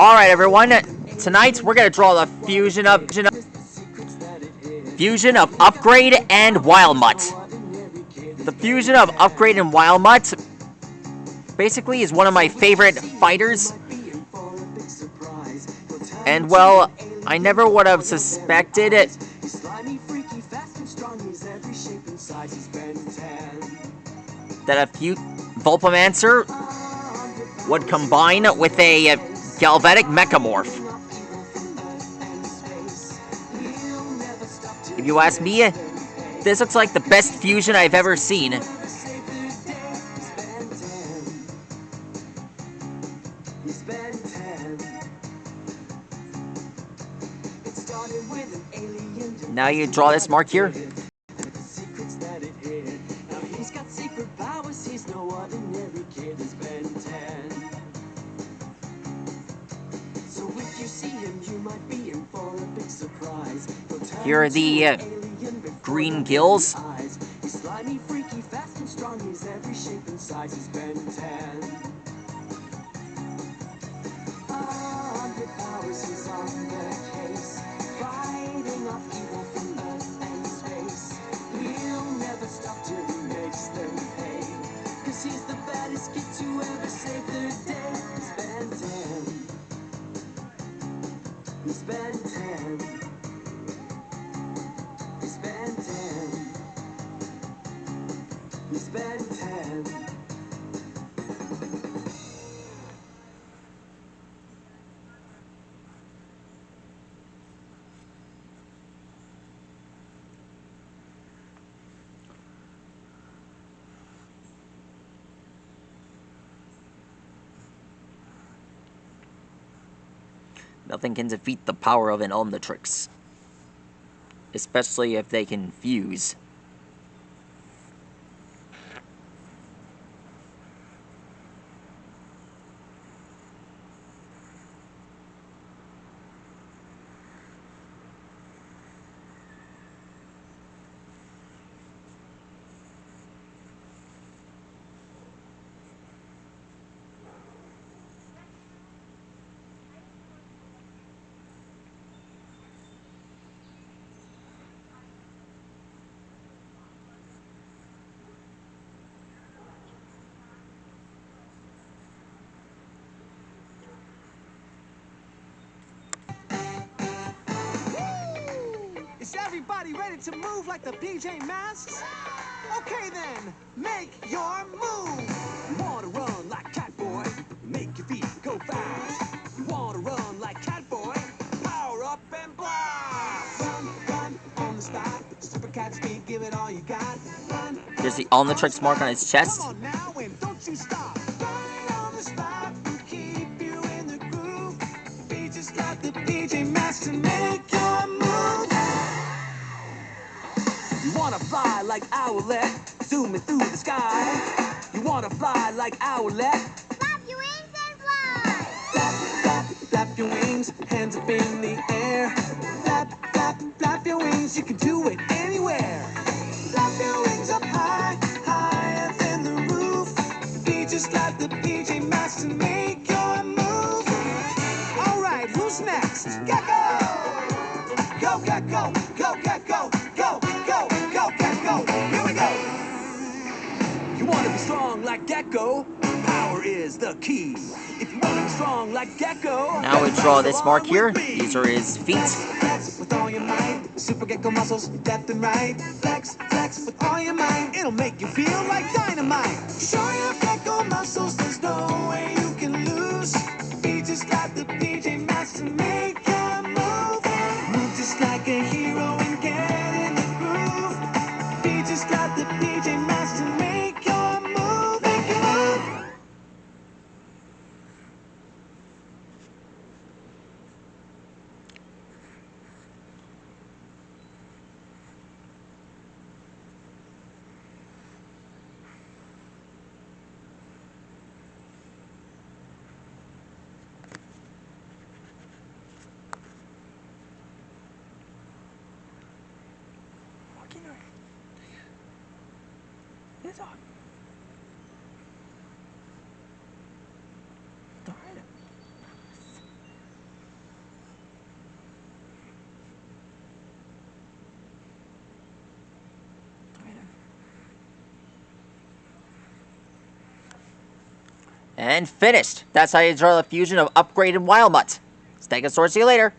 Alright everyone, tonight we're gonna draw the fusion of Upgrade and wildmutt. The fusion of Upgrade and wildmutt basically is one of my favorite fighters. And well, I never would have suspected it that a Vulpamancer would combine with a Galvanic Mechamorph. If you ask me, this looks like the best fusion I've ever seen. Now you draw this mark here. Here are the green gills. Nothing can defeat the power of an Omnitrix, especially if they can fuse. Is everybody ready to move like the PJ Masks? Okay then, make your move! You wanna run like Catboy? Make your feet go fast. You wanna run like Catboy? Power up and blast! Run on the spot. Super cat speed, give it all you got. Run. There's the Omnitrix mark on his chest. Come on now and don't you stop. Run on the spot, we'll keep you in the groove. Be just like the PJ Masks to make your move. You wanna fly like Owlette, zooming through the sky. You wanna fly like Owlette. Flap your wings and fly! Flap, flap, flap your wings, hands up in the air. Flap, flap, flap your wings, you can do it anywhere. Flap your wings up high, higher than the roof. Be just like the PJ Masks to make your move. All right, who's next? Gecko! Go, Gecko! Go, Gecko! Go, go, go, Gecko! Here we go! You want to be strong like Gecko? Power is the key. If you want to be strong like Gecko, now we draw this mark here. These are his feet. Flex with all your might. Super Gecko muscles, left and right. Flex, flex with all your might. It'll make you feel like dynamite. Show your Gecko muscles, there's no way you can lose. Be just like the PJ Masks to make your move. Move just like a hero and get in the groove. Be just like the PJ Masks to make your move. Make your move. It's on. And finished. That's how you draw the fusion of upgraded Wildmutt. Stegosaurus, see you later.